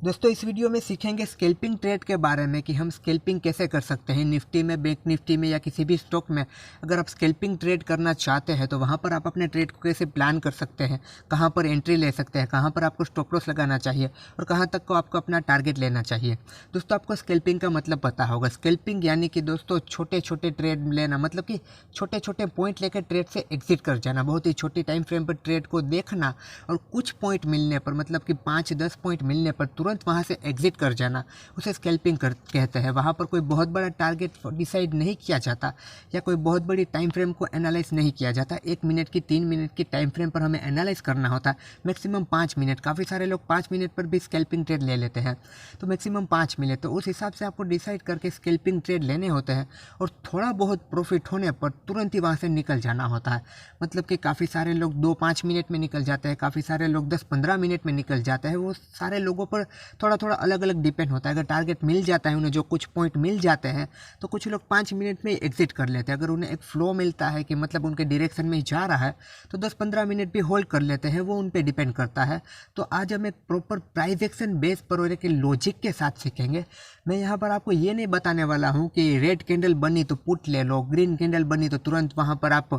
दोस्तों इस वीडियो में सीखेंगे स्कैल्पिंग ट्रेड के बारे में कि हम स्कैल्पिंग कैसे कर सकते हैं। निफ्टी में, बैंक निफ्टी में या किसी भी स्टॉक में अगर आप स्कैल्पिंग ट्रेड करना चाहते हैं तो वहां पर आप अपने ट्रेड को कैसे प्लान कर सकते हैं, कहां पर एंट्री ले सकते हैं, कहां पर आपको स्टॉप लॉस लगाना चाहिए और कहां तक को आपको अपना टारगेट लेना चाहिए। दोस्तों आपको स्कैल्पिंग का मतलब पता होगा। स्कैल्पिंग यानी कि दोस्तों छोटे छोटे ट्रेड लेना, मतलब कि छोटे छोटे पॉइंट लेकर ट्रेड से एग्जिट कर जाना। बहुत ही छोटी टाइम फ्रेम पर ट्रेड को देखना और कुछ पॉइंट मिलने पर, मतलब कि 5-10 पॉइंट मिलने पर तुरंत वहां से एग्जिट कर जाना, उसे स्कैल्पिंग कहते हैं। वहां पर कोई बहुत बड़ा टारगेट डिसाइड नहीं किया जाता या कोई बहुत बड़ी टाइम फ्रेम को एनालाइज नहीं किया जाता। 1 मिनट की, 3 मिनट की टाइम फ्रेम पर हमें एनालाइज करना होता है। मैक्सिमम 5 मिनट, काफ़ी सारे लोग 5 मिनट पर भी स्कैल्पिंग ट्रेड ले लेते हैं, तो मैक्सिमम 5 मिनट। तो उस हिसाब से आपको डिसाइड करके स्कैल्पिंग ट्रेड लेने होते हैं और थोड़ा बहुत प्रॉफिट होने पर तुरंत ही वहाँ से निकल जाना होता है। मतलब कि काफ़ी सारे लोग 2-5 मिनट में निकल जाते हैं, काफ़ी सारे लोग 10-15 मिनट में निकल जाते हैं। वो सारे लोगों पर थोड़ा थोड़ा अलग अलग डिपेंड होता है। अगर टारगेट मिल जाता है उन्हें, जो कुछ पॉइंट मिल जाते हैं, तो कुछ लोग 5 मिनट में एग्जिट कर लेते हैं। अगर उन्हें एक फ्लो मिलता है कि मतलब उनके डायरेक्शन में ही जा रहा है तो 10-15 मिनट भी होल्ड कर लेते हैं। वो उन पर डिपेंड करता है। तो आज हम एक प्रॉपर प्राइस एक्शन बेस पर और एक लॉजिक के साथ सीखेंगे। मैं यहाँ पर आपको ये नहीं बताने वाला हूँ कि रेड कैंडल बनी तो पुट ले लो, ग्रीन कैंडल बनी तो तुरंत वहाँ पर आप,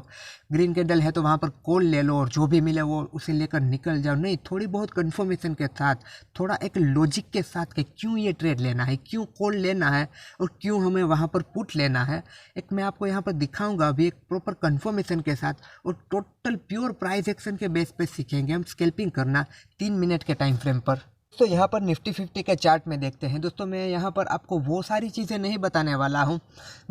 ग्रीन कैंडल है तो वहाँ पर कॉल ले लो और जो भी मिले वो उसे लेकर निकल जाओ। नहीं, थोड़ी बहुत कंफर्मेशन के साथ, थोड़ा एक लॉजिक के साथ कि क्यों ये ट्रेड लेना है, क्यों कॉल लेना है और क्यों हमें वहाँ पर पुट लेना है, एक मैं आपको यहाँ पर दिखाऊंगा अभी, एक प्रॉपर कंफर्मेशन के साथ। और टोटल प्योर प्राइस एक्शन के बेस पे सीखेंगे हम स्कैल्पिंग करना 3 मिनट के टाइम फ्रेम पर। तो यहाँ पर निफ्टी 50 के चार्ट में देखते हैं। दोस्तों मैं यहाँ पर आपको वो सारी चीज़ें नहीं बताने वाला हूँ,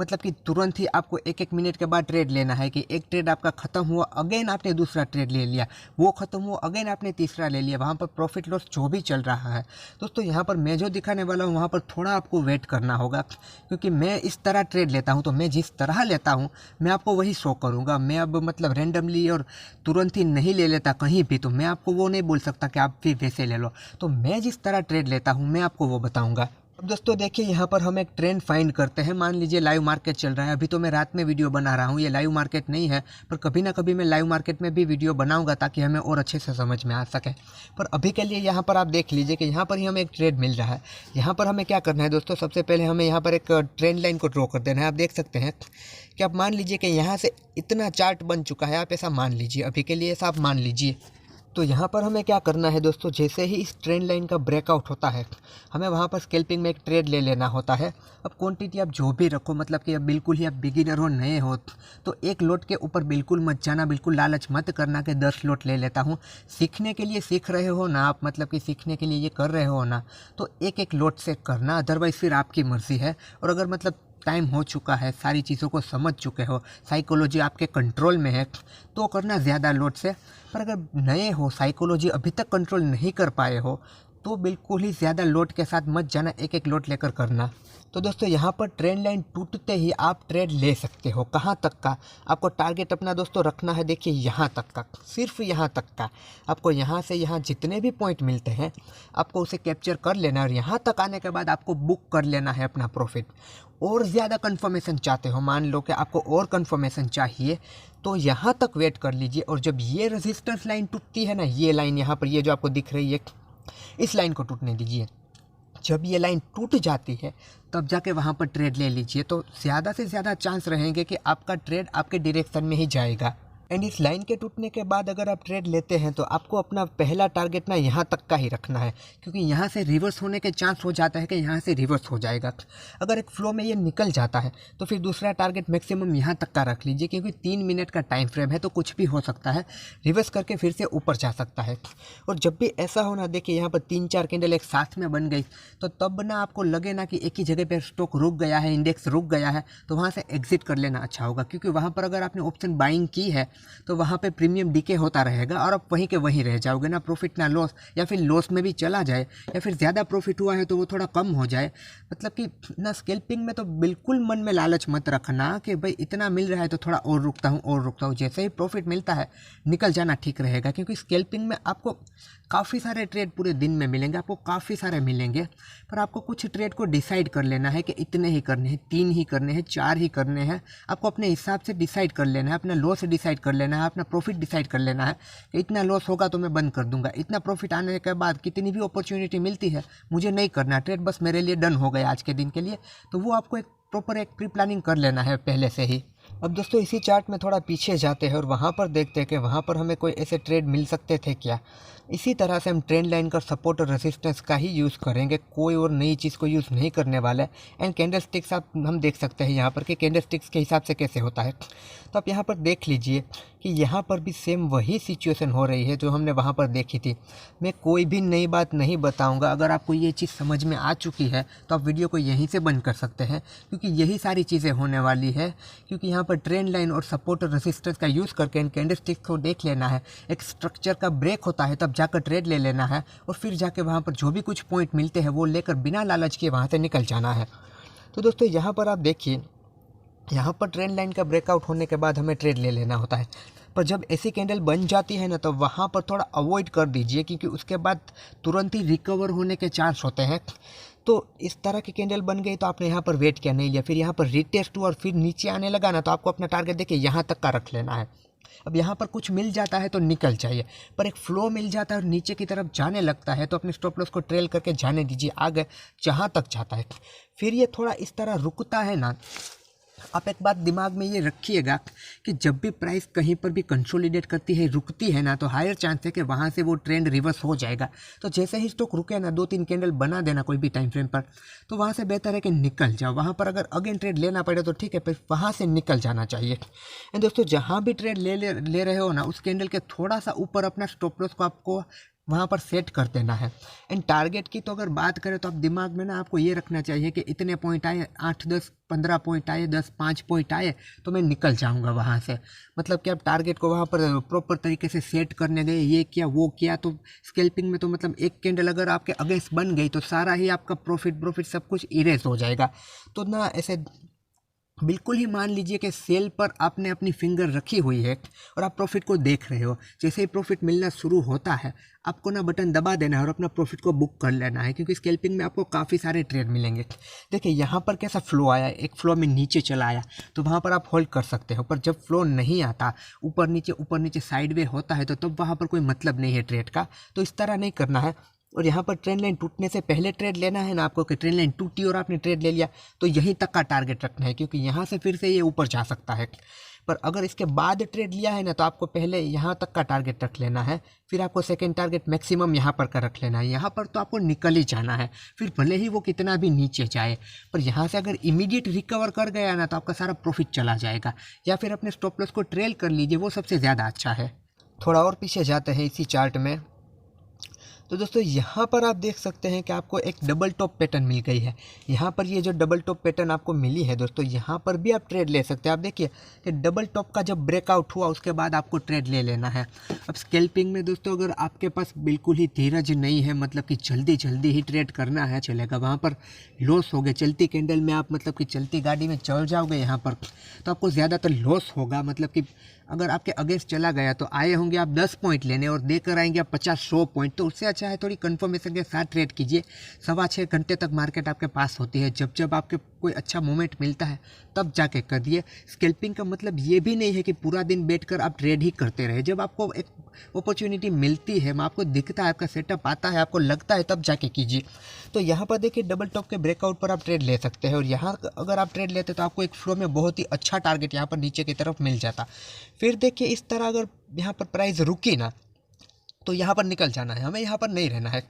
मतलब कि तुरंत ही आपको 1-1 मिनट के बाद ट्रेड लेना है कि एक ट्रेड आपका ख़त्म हुआ, अगेन आपने दूसरा ट्रेड ले लिया, वो ख़त्म हुआ, अगेन आपने तीसरा ले लिया, वहाँ पर प्रॉफिट लॉस जो भी चल रहा है। दोस्तों यहाँ पर मैं जो दिखाने वाला हूँ वहाँ पर थोड़ा आपको वेट करना होगा, क्योंकि मैं इस तरह ट्रेड लेता हूँ। तो मैं जिस तरह लेता हूँ मैं आपको वही शो करूँगा। मैं अब मतलब रेंडमली और तुरंत ही नहीं ले लेता कहीं भी, तो मैं आपको वो नहीं बोल सकता कि आप भी वैसे ले लो। तो मैं जिस तरह ट्रेड लेता हूं मैं आपको वो बताऊंगा। अब दोस्तों देखिए, यहाँ पर हम एक ट्रेंड फाइंड करते हैं। मान लीजिए लाइव मार्केट चल रहा है। अभी तो मैं रात में वीडियो बना रहा हूँ, ये लाइव मार्केट नहीं है, पर कभी ना कभी मैं लाइव मार्केट में भी वीडियो बनाऊंगा ताकि हमें और अच्छे से समझ में आ सके। पर अभी के लिए यहाँ पर आप देख लीजिए कि यहाँ पर ही हमें एक ट्रेड मिल रहा है। यहाँ पर हमें क्या करना है दोस्तों, सबसे पहले हमें यहाँ पर एक ट्रेंड लाइन को ड्रॉ कर देना है। आप देख सकते हैं कि आप मान लीजिए कि यहाँ से इतना चार्ट बन चुका है, आप ऐसा मान लीजिए, अभी के लिए ऐसा आप मान लीजिए। तो यहाँ पर हमें क्या करना है दोस्तों, जैसे ही इस ट्रेंड लाइन का ब्रेकआउट होता है हमें वहाँ पर स्कैल्पिंग में एक ट्रेड ले लेना होता है। अब क्वांटिटी आप जो भी रखो, मतलब कि अब बिल्कुल ही आप बिगिनर हो, नए हो, तो एक लोट के ऊपर बिल्कुल मत जाना, बिल्कुल लालच मत करना कि 10 लोट ले लेता हूँ। सीखने के लिए सीख रहे हो ना आप, मतलब कि सीखने के लिए ये कर रहे हो ना, तो एक लोट से करना, अदरवाइज फिर आपकी मर्ज़ी है। और अगर मतलब टाइम हो चुका है, सारी चीज़ों को समझ चुके हो, साइकोलॉजी आपके कंट्रोल में है, तो करना ज़्यादा लोड से। पर अगर नए हो, साइकोलॉजी अभी तक कंट्रोल नहीं कर पाए हो, तो बिल्कुल ही ज़्यादा लोड के साथ मत जाना, एक लोड लेकर करना। तो दोस्तों यहाँ पर ट्रेंड लाइन टूटते ही आप ट्रेड ले सकते हो। कहाँ तक का आपको टारगेट अपना दोस्तों रखना है, देखिए यहाँ तक का, सिर्फ यहाँ तक का। आपको यहाँ से यहाँ जितने भी पॉइंट मिलते हैं आपको उसे कैप्चर कर लेना है और यहाँ तक आने के बाद आपको बुक कर लेना है अपना प्रॉफिट। और ज़्यादा कंफर्मेशन चाहते हो, मान लो कि आपको और कंफर्मेशन चाहिए, तो यहाँ तक वेट कर लीजिए। और जब ये रेजिस्टेंस लाइन टूटती है ना, ये लाइन यहाँ पर, ये जो आपको दिख रही है, इस लाइन को टूटने दीजिए। जब ये लाइन टूट जाती है तब जाके वहाँ पर ट्रेड ले लीजिए, तो ज़्यादा से ज़्यादा चांस रहेंगे कि आपका ट्रेड आपके डायरेक्शन में ही जाएगा। एंड इस लाइन के टूटने के बाद अगर आप ट्रेड लेते हैं तो आपको अपना पहला टारगेट ना यहाँ तक का ही रखना है, क्योंकि यहाँ से रिवर्स होने के चांस हो जाता है कि यहाँ से रिवर्स हो जाएगा। अगर एक फ्लो में ये निकल जाता है तो फिर दूसरा टारगेट मैक्सिमम यहाँ तक का रख लीजिए, क्योंकि 3 मिनट का टाइम फ्रेम है तो कुछ भी हो सकता है, रिवर्स करके फिर से ऊपर जा सकता है। और जब भी ऐसा होना, देखिए यहाँ पर 3-4 कैंडल एक साथ में बन गई, तो तब ना आपको लगे ना कि एक ही जगह पर स्टॉक रुक गया है, इंडेक्स रुक गया है, तो वहाँ से एग्जिट कर लेना अच्छा होगा। क्योंकि वहाँ पर अगर आपने ऑप्शन बाइंग की है तो वहाँ पे प्रीमियम डीके होता रहेगा और आप वहीं के वहीं रह जाओगे, ना प्रॉफिट ना लॉस, या फिर लॉस में भी चला जाए, या फिर ज़्यादा प्रॉफिट हुआ है तो वो थोड़ा कम हो जाए। मतलब कि ना, स्कैल्पिंग में तो बिल्कुल मन में लालच मत रखना कि भाई इतना मिल रहा है तो थोड़ा और रुकता हूँ और रुकता हूँ। जैसे ही प्रॉफिट मिलता है निकल जाना ठीक रहेगा, क्योंकि स्कैल्पिंग में आपको काफ़ी सारे ट्रेड पूरे दिन में मिलेंगे, आपको काफ़ी सारे मिलेंगे, पर आपको कुछ ट्रेड को डिसाइड कर लेना है कि इतने ही करने हैं, 3 ही करने हैं, 4 ही करने हैं। आपको अपने हिसाब से डिसाइड कर लेना है, अपना लॉस डिसाइड कर लेना है, अपना प्रॉफिट डिसाइड कर लेना है कि इतना लॉस होगा तो मैं बंद कर दूंगा, इतना प्रॉफिट आने के बाद कितनी भी अपॉर्चुनिटी मिलती है मुझे नहीं करना ट्रेड, बस मेरे लिए डन हो गया आज के दिन के लिए। तो वो आपको एक प्रॉपर एक प्री प्लानिंग कर लेना है पहले से ही। अब दोस्तों इसी चार्ट में थोड़ा पीछे जाते हैं और वहाँ पर देखते हैं कि वहाँ पर हमें कोई ऐसे ट्रेड मिल सकते थे क्या। इसी तरह से हम ट्रेंड लाइन का सपोर्ट और रेजिस्टेंस का ही यूज़ करेंगे, कोई और नई चीज़ को यूज़ नहीं करने वाला है। एंड कैंडल स्टिक्स आप हम देख सकते हैं यहाँ पर कि कैंडल स्टिक्स के हिसाब से कैसे होता है। तो आप यहाँ पर देख लीजिए कि यहाँ पर भी सेम वही सिचुएशन हो रही है जो हमने वहाँ पर देखी थी। मैं कोई भी नई बात नहीं बताऊँगा, अगर आपको ये चीज़ समझ में आ चुकी है तो आप वीडियो को यहीं से बंद कर सकते हैं, क्योंकि यही सारी चीज़ें होने वाली है। क्योंकि यहाँ पर ट्रेंड लाइन और सपोर्ट और रेजिस्टेंस का यूज़ करके इन कैंडल स्टिक्स को देख लेना है, एक स्ट्रक्चर का ब्रेक होता है तब जाकर ट्रेड ले लेना है, और फिर जाके वहाँ पर जो भी कुछ पॉइंट मिलते हैं वो लेकर बिना लालच के वहाँ से निकल जाना है। तो दोस्तों यहाँ पर आप देखिए, यहाँ पर ट्रेंड लाइन का ब्रेकआउट होने के बाद हमें ट्रेड ले लेना होता है, पर जब ऐसी कैंडल बन जाती है ना तो वहाँ पर थोड़ा अवॉइड कर दीजिए, क्योंकि उसके बाद तुरंत ही रिकवर होने के चांस होते हैं। तो इस तरह की कैंडल बन गई तो आपने यहाँ पर वेट किया नहीं लिया, फिर यहाँ पर रीटेस्ट हुआ और फिर नीचे आने लगा ना, तो आपको अपना टारगेट देखिए यहाँ तक का रख लेना है। अब यहाँ पर कुछ मिल जाता है तो निकल जाइए, पर एक फ्लो मिल जाता है और नीचे की तरफ जाने लगता है तो अपने स्टॉप लॉस को ट्रेल करके जाने दीजिए आगे जहाँ तक जाता है। फिर ये थोड़ा इस तरह रुकता है ना, आप एक बात दिमाग में ये रखिएगा कि जब भी प्राइस कहीं पर भी कंसोलिडेट करती है, रुकती है ना, तो हायर चांस है कि वहाँ से वो ट्रेंड रिवर्स हो जाएगा। तो जैसे ही स्टॉक रुके ना, 2-3 कैंडल बना देना कोई भी टाइम फ्रेम पर, तो वहाँ से बेहतर है कि निकल जाओ। वहाँ पर अगर अगेन ट्रेड लेना पड़े तो ठीक है, फिर वहाँ से निकल जाना चाहिए। एंड दोस्तों जहाँ भी ट्रेड ले रहे हो ना, उस कैंडल के थोड़ा सा ऊपर अपना स्टॉप लॉस को आपको वहाँ पर सेट कर देना है। एंड टारगेट की तो अगर बात करें तो आप दिमाग में ना आपको ये रखना चाहिए कि इतने पॉइंट आए, 8, 10, 15 पॉइंट आए, 10, 5 पॉइंट आए तो मैं निकल जाऊँगा वहाँ से। मतलब कि आप टारगेट को वहाँ पर प्रॉपर तरीके से सेट करने गए, ये किया वो किया, तो स्कैल्पिंग में तो मतलब एक कैंडल अगर आपके अगेंस्ट बन गई तो सारा ही आपका प्रॉफिट सब कुछ इरेज हो जाएगा। तो ना ऐसे बिल्कुल ही मान लीजिए कि सेल पर आपने अपनी फिंगर रखी हुई है और आप प्रॉफिट को देख रहे हो। जैसे ही प्रॉफिट मिलना शुरू होता है आपको ना बटन दबा देना है और अपना प्रॉफिट को बुक कर लेना है, क्योंकि स्कैल्पिंग में आपको काफ़ी सारे ट्रेड मिलेंगे। देखिए यहाँ पर कैसा फ्लो आया, एक फ्लो में नीचे चला आया तो वहाँ पर आप होल्ड कर सकते हो, पर जब फ्लो नहीं आता, ऊपर नीचे साइडवे होता है, तो तब वहाँ पर कोई मतलब नहीं है ट्रेड का। तो इस तरह नहीं करना है। और यहाँ पर ट्रेंड लाइन टूटने से पहले ट्रेड लेना है ना आपको, कि ट्रेंड लाइन टूटी और आपने ट्रेड ले लिया तो यहीं तक का टारगेट रखना है, क्योंकि यहाँ से फिर से ये ऊपर जा सकता है। पर अगर इसके बाद ट्रेड लिया है ना तो आपको पहले यहाँ तक का टारगेट रख लेना है, फिर आपको सेकंड टारगेट मैक्सिमम यहाँ पर का रख लेना है। यहाँ पर तो आपको निकल ही जाना है, फिर भले ही वो कितना भी नीचे जाए। पर यहाँ से अगर इमीडिएट रिकवर कर गया ना तो आपका सारा प्रॉफिट चला जाएगा, या फिर अपने स्टॉप लॉस को ट्रेल कर लीजिए, वो सबसे ज़्यादा अच्छा है। थोड़ा और पीछे जाते हैं इसी चार्ट में, तो दोस्तों यहाँ पर आप देख सकते हैं कि आपको एक डबल टॉप पैटर्न मिल गई है। यहाँ पर ये जो डबल टॉप पैटर्न आपको मिली है दोस्तों, यहाँ पर भी आप ट्रेड ले सकते हैं। आप देखिए कि डबल टॉप का जब ब्रेकआउट हुआ उसके बाद आपको ट्रेड ले लेना है। अब स्कैल्पिंग में दोस्तों अगर आपके पास बिल्कुल ही धीरज नहीं है, मतलब कि जल्दी ही ट्रेड करना है, चलेगा। वहाँ पर लॉस हो गए, चलती कैंडल में आप मतलब कि चलती गाड़ी में चल जाओगे यहाँ पर, तो आपको ज़्यादातर लॉस होगा। मतलब कि अगर आपके अगेंस्ट चला गया तो आए होंगे आप 10 पॉइंट लेने और देकर आएंगे आप 50-100 पॉइंट, तो उससे अच्छा है थोड़ी कंफर्मेशन के साथ ट्रेड कीजिए। 6.25 घंटे तक मार्केट आपके पास होती है, जब आपके कोई अच्छा मोमेंट मिलता है तब जाके करिए। स्कैल्पिंग का मतलब ये भी नहीं है कि पूरा दिन बैठकर आप ट्रेड ही करते रहे। जब आपको एक अपॉर्चुनिटी मिलती है, आपको दिखता है, आपका सेटअप आता है, आपको लगता है, तब जाके कीजिए। तो यहाँ पर देखिए डबल टॉप के ब्रेकआउट पर आप ट्रेड ले सकते हैं, और यहाँ अगर आप ट्रेड लेते तो आपको एक फ्लो में बहुत ही अच्छा टारगेट यहाँ पर नीचे की तरफ मिल जाता। फिर देखिए इस तरह अगर यहाँ पर प्राइस रुकी ना तो यहाँ पर निकल जाना है, हमें यहाँ पर नहीं रहना है।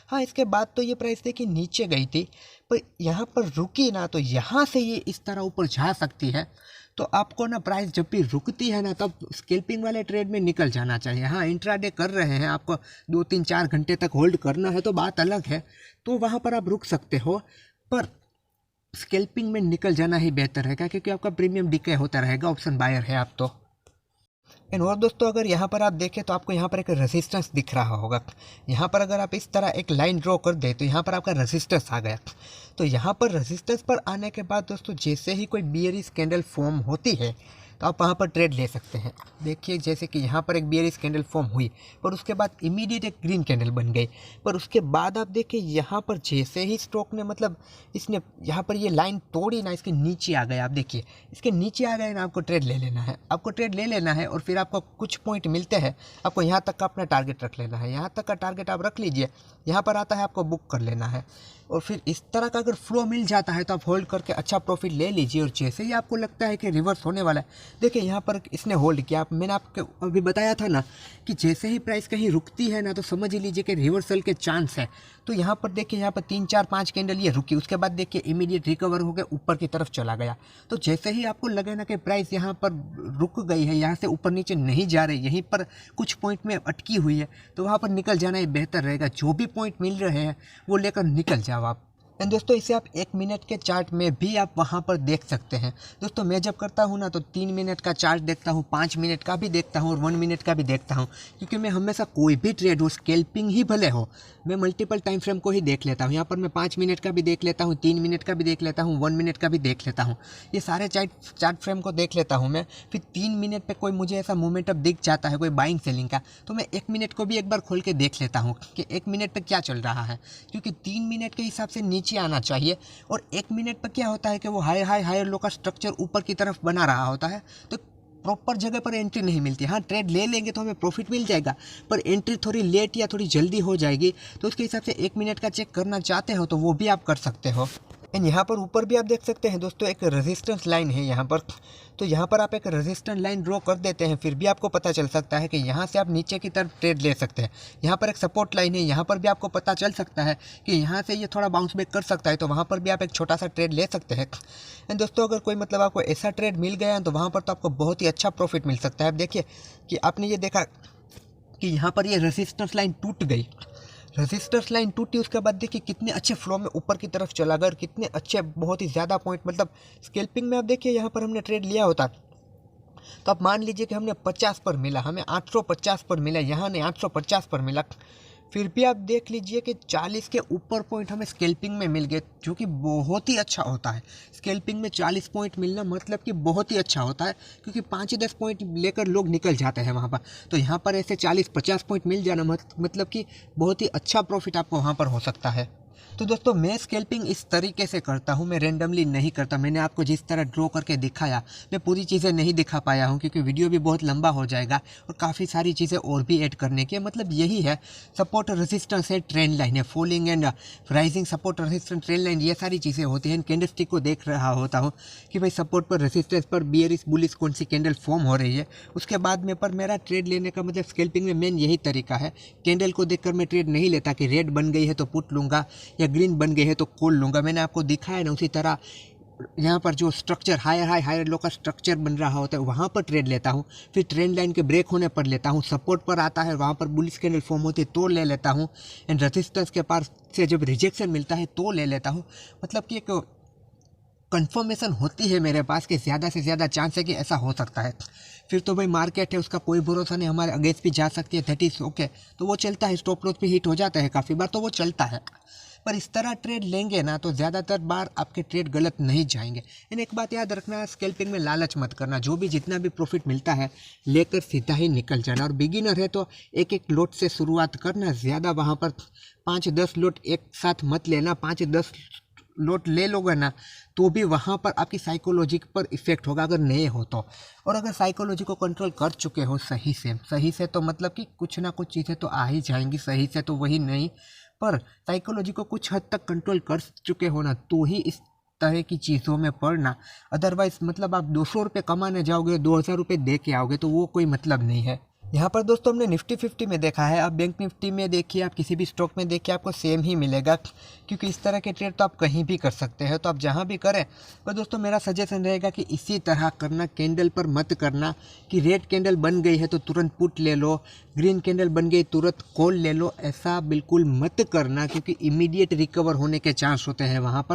हाँ, इसके बाद तो ये प्राइस देखिए नीचे गई थी, पर यहाँ पर रुकी ना तो यहाँ से ये इस तरह ऊपर जा सकती है। तो आपको ना प्राइस जब भी रुकती है ना तब स्कैल्पिंग वाले ट्रेड में निकल जाना चाहिए। हाँ, इंट्राडे कर रहे हैं, आपको 2-3-4 घंटे तक होल्ड करना है तो बात अलग है, तो वहाँ पर आप रुक सकते हो, पर स्कैल्पिंग में निकल जाना ही बेहतर है, क्योंकि आपका प्रीमियम डिके होता रहेगा। ऑप्शन बायर है आप तो। एंड और दोस्तों अगर यहाँ पर आप देखें तो आपको यहाँ पर एक रेजिस्टेंस दिख रहा होगा। यहाँ पर अगर आप इस तरह एक लाइन ड्रॉ कर दे तो यहाँ पर आपका रेजिस्टेंस आ गया। तो यहाँ पर रेजिस्टेंस पर आने के बाद दोस्तों जैसे ही कोई बियरिश कैंडल फॉर्म होती है तो आप वहाँ पर ट्रेड ले सकते हैं। देखिए जैसे कि यहाँ पर एक बियरिश कैंडल फॉर्म हुई, पर उसके बाद इमीडिएट एक ग्रीन कैंडल बन गई, पर उसके बाद आप देखिए यहाँ पर जैसे ही स्टॉक ने मतलब इसने यहाँ पर ये लाइन तोड़ी ना, इसके नीचे आ गए, आप देखिए इसके नीचे आ गए ना, आपको ट्रेड ले लेना है, आपको ट्रेड ले लेना है। और फिर आपको कुछ पॉइंट मिलते हैं, आपको यहाँ तक का अपना टारगेट रख लेना है, यहाँ तक का टारगेट आप रख लीजिए, यहाँ पर आता है आपको बुक कर लेना है। और फिर इस तरह का अगर फ्लो मिल जाता है तो आप होल्ड करके अच्छा प्रॉफिट ले लीजिए। और जैसे ही आपको लगता है कि रिवर्स होने वाला है, देखिए यहाँ पर इसने होल्ड किया, मैंने आपको अभी बताया था ना कि जैसे ही प्राइस कहीं रुकती है ना तो समझ ही लीजिए कि रिवर्सल के चांस है। तो यहाँ पर देखिए यहाँ पर 3 4 5 कैंडल ये रुकी, उसके बाद देखिए इमीडिएट रिकवर हो गया, ऊपर की तरफ चला गया। तो जैसे ही आपको लगे ना कि प्राइस यहाँ पर रुक गई है, यहाँ से ऊपर नीचे नहीं जा रही, यहीं पर कुछ पॉइंट में अटकी हुई है, तो वहाँ पर निकल जाना ही बेहतर रहेगा। जो भी पॉइंट मिल रहे हैं वो लेकर निकल जाओ आप। एंड दोस्तों इसे आप 1 मिनट के चार्ट में भी आप वहाँ पर देख सकते हैं। दोस्तों मैं जब करता हूँ ना तो 3 मिनट का चार्ट देखता हूँ, 5 मिनट का भी देखता हूँ और 1 मिनट का भी देखता हूँ, क्योंकि मैं हमेशा कोई भी ट्रेड हो, स्कैल्पिंग ही भले हो, मैं मल्टीपल टाइम फ्रेम को ही देख लेता हूँ। यहाँ पर मैं 5 मिनट का भी देख लेता हूँ, 3 मिनट का भी देख लेता हूँ, 1 मिनट का भी देख लेता हूँ, ये सारे चार्ट फ्रेम को देख लेता हूँ मैं। फिर 3 मिनट पर कोई मुझे ऐसा मोमेंटम दिख जाता है कोई बाइंग सेलिंग का, तो मैं 1 मिनट को भी एक बार खोल के देख लेता हूँ कि 1 मिनट पर क्या चल रहा है, क्योंकि 3 मिनट के हिसाब से नीचे आना चाहिए। और 1 मिनट पर क्या होता है कि वो हायर लो का स्ट्रक्चर ऊपर की तरफ बना रहा होता है, तो प्रॉपर जगह पर एंट्री नहीं मिलती। हाँ ट्रेड ले लेंगे तो हमें प्रॉफिट मिल जाएगा, पर एंट्री थोड़ी लेट या थोड़ी जल्दी हो जाएगी। तो उसके हिसाब से 1 मिनट का चेक करना चाहते हो तो वो भी आप कर सकते हो। एंड यहाँ पर ऊपर भी आप देख सकते हैं दोस्तों एक रेजिस्टेंस लाइन है यहाँ पर, तो यहाँ पर आप एक रेजिस्टेंस लाइन ड्रॉ कर देते हैं, फिर भी आपको पता चल सकता है कि यहाँ से आप नीचे की तरफ ट्रेड ले सकते हैं। यहाँ पर एक सपोर्ट लाइन है, यहाँ पर भी आपको पता चल सकता है कि यहाँ से ये थोड़ा बाउंस बैक कर सकता है, तो वहाँ पर भी आप एक छोटा सा ट्रेड ले सकते हैं। एंड दोस्तों अगर कोई मतलब आपको ऐसा ट्रेड मिल गया है तो वहाँ पर तो आपको बहुत ही अच्छा प्रॉफिट मिल सकता है। आप देखिए कि आपने ये देखा कि यहाँ पर ये रेजिस्टेंस लाइन टूट गई, रेजिस्टेंस लाइन टूटी, उसके बाद देखिए कितने अच्छे फ्लो में ऊपर की तरफ चला गया, कितने अच्छे बहुत ही ज़्यादा पॉइंट मतलब स्कैल्पिंग में आप देखिए यहाँ पर हमने ट्रेड लिया होता तो आप मान लीजिए कि हमने 50 पर मिला, हमें 850 पर मिला, यहाँ ने 850 पर मिला, फिर भी आप देख लीजिए कि 40 के ऊपर पॉइंट हमें स्कैल्पिंग में मिल गए, जो कि बहुत ही अच्छा होता है। स्कैल्पिंग में 40 पॉइंट मिलना मतलब कि बहुत ही अच्छा होता है, क्योंकि 5-10 पॉइंट लेकर लोग निकल जाते हैं वहाँ पर, तो यहाँ पर ऐसे 40-50 पॉइंट मिल जाना मतलब कि बहुत ही अच्छा प्रॉफिट आपको वहाँ पर हो सकता है। तो दोस्तों मैं स्कैल्पिंग इस तरीके से करता हूँ, मैं रेंडमली नहीं करता। मैंने आपको जिस तरह ड्रॉ करके दिखाया, मैं पूरी चीज़ें नहीं दिखा पाया हूँ क्योंकि वीडियो भी बहुत लंबा हो जाएगा और काफ़ी सारी चीज़ें और भी ऐड करने की, मतलब यही है सपोर्ट रेजिस्टेंस है, ट्रेंड लाइन है, falling and rising, support resistance trend line, ये सारी चीज़ें होती हैं। कैंडलस्टिक को देख रहा होता हूँ कि भाई सपोर्ट पर रेजिस्टेंस पर बियरिश बुलिश कौन सी कैंडल फॉर्म हो रही है, उसके बाद में पर मेरा ट्रेड लेने का मतलब स्कैल्पिंग में मेन यही तरीका है। कैंडल को देखकर मैं ट्रेड नहीं लेता कि रेड बन गई है तो पुट लूँगा या ग्रीन बन गई है तो कॉल लूँगा। मैंने आपको दिखाया ना, उसी तरह यहाँ पर जो स्ट्रक्चर हायर लो का स्ट्रक्चर बन रहा होता है वहाँ पर ट्रेड लेता हूँ, फिर ट्रेंड लाइन के ब्रेक होने पर लेता हूँ, सपोर्ट पर आता है वहाँ पर बुलिश कैंडल फॉर्म होती है तो ले लेता हूँ, एंड रेजिस्टेंस के पास से जब रिजेक्शन मिलता है तो ले लेता हूँ। मतलब कि एक कंफर्मेशन होती है मेरे पास कि ज़्यादा से ज़्यादा चांस है कि ऐसा हो सकता है। फिर तो भाई मार्केट है, उसका कोई भरोसा नहीं, हमारे अगेंस्ट भी जा सकती है, दैट इज़ ओके, तो वो चलता है, स्टॉप लॉस भी हिट हो जाता है काफ़ी बार, तो वो चलता है। पर इस तरह ट्रेड लेंगे ना तो ज़्यादातर बार आपके ट्रेड गलत नहीं जाएंगे। इन एक बात याद रखना, स्कैल्पिंग में लालच मत करना, जो भी जितना भी प्रॉफिट मिलता है लेकर सीधा ही निकल जाना। और बिगिनर है तो एक एक लोट से शुरुआत करना, ज़्यादा वहाँ पर 5-10 लोट एक साथ मत लेना। 5-10 लोट ले लोगे ना तो भी वहाँ पर आपकी साइकोलॉजी पर इफ़ेक्ट होगा अगर नए हो तो। और अगर साइकोलॉजी को कंट्रोल कर चुके हो सही से तो मतलब कि कुछ ना कुछ चीज़ें तो आ ही जाएंगी, सही से तो वही नहीं, पर साइकोलॉजी को कुछ हद तक कंट्रोल कर चुके हो ना तो ही इस तरह की चीज़ों में पड़ना। अदरवाइज़ मतलब आप 200 रुपये कमाने जाओगे, 2000 रुपये दे के आओगे तो वो कोई मतलब नहीं है। यहाँ पर दोस्तों हमने निफ्टी 50 में देखा है, आप बैंक निफ्टी में देखिए, आप किसी भी स्टॉक में देखिए, आपको सेम ही मिलेगा, क्योंकि इस तरह के ट्रेड तो आप कहीं भी कर सकते हैं, तो आप जहाँ भी करें। पर दोस्तों मेरा सजेशन रहेगा कि इसी तरह करना, कैंडल पर मत करना कि रेड कैंडल बन गई है तो तुरंत पुट ले लो, ग्रीन कैंडल बन गई तुरंत कॉल ले लो, ऐसा बिल्कुल मत करना, क्योंकि इमीडिएट रिकवर होने के चांस होते हैं वहाँ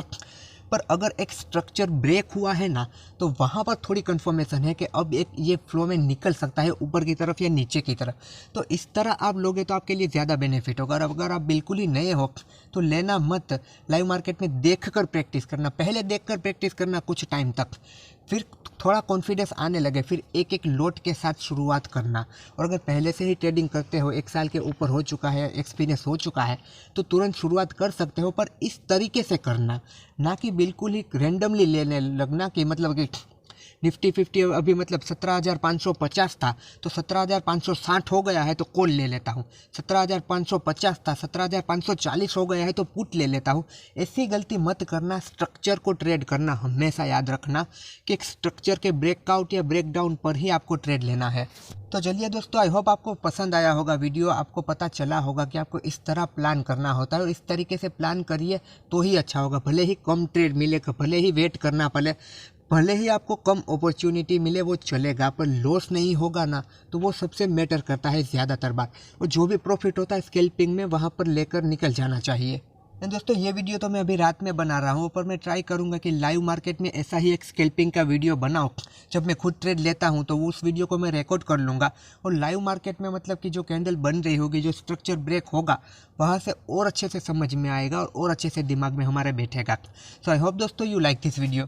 पर अगर एक स्ट्रक्चर ब्रेक हुआ है ना तो वहाँ पर थोड़ी कंफर्मेशन है कि अब एक ये फ्लो में निकल सकता है ऊपर की तरफ या नीचे की तरफ, तो इस तरह आप लोगे तो आपके लिए ज़्यादा बेनिफिट होगा। और अगर आप बिल्कुल ही नए हो तो लेना मत, लाइव मार्केट में देखकर प्रैक्टिस करना, पहले देखकर प्रैक्टिस करना कुछ टाइम तक, फिर थोड़ा कॉन्फिडेंस आने लगे, फिर एक एक लॉट के साथ शुरुआत करना। और अगर पहले से ही ट्रेडिंग करते हो, 1 साल के ऊपर हो चुका है, एक्सपीरियंस हो चुका है, तो तुरंत शुरुआत कर सकते हो, पर इस तरीके से करना, ना कि बिल्कुल ही रैंडमली लेने लगना कि मतलब कि निफ्टी 50 अभी मतलब 17,550 था तो 17,560 हो गया है तो कॉल ले लेता हूँ, 17,550 था 17,540 हो गया है तो पुट ले लेता हूँ। ऐसी गलती मत करना। स्ट्रक्चर को ट्रेड करना हमेशा याद रखना कि एक स्ट्रक्चर के ब्रेकआउट या ब्रेकडाउन पर ही आपको ट्रेड लेना है। तो चलिए दोस्तों, आई होप आपको पसंद आया होगा वीडियो, आपको पता चला होगा कि आपको इस तरह प्लान करना होता है और इस तरीके से प्लान करिए तो ही अच्छा होगा। भले ही कम ट्रेड मिलेगा, भले ही वेट करना भले ही आपको कम अपॉर्चुनिटी मिले, वो चलेगा, पर लॉस नहीं होगा ना, तो वो सबसे मैटर करता है ज़्यादातर बार। और जो भी प्रॉफिट होता है स्कैल्पिंग में, वहाँ पर लेकर निकल जाना चाहिए। एंड दोस्तों, ये वीडियो तो मैं अभी रात में बना रहा हूँ, पर मैं ट्राई करूँगा कि लाइव मार्केट में ऐसा ही एक स्कैल्पिंग का वीडियो बनाऊँ। जब मैं खुद ट्रेड लेता हूँ तो उस वीडियो को मैं रिकॉर्ड कर लूँगा और लाइव मार्केट में मतलब कि जो कैंडल बन रही होगी, जो स्ट्रक्चर ब्रेक होगा, वहाँ से और अच्छे से समझ में आएगा और अच्छे से दिमाग में हमारे बैठेगा। सो आई होप दोस्तों यू लाइक दिस वीडियो।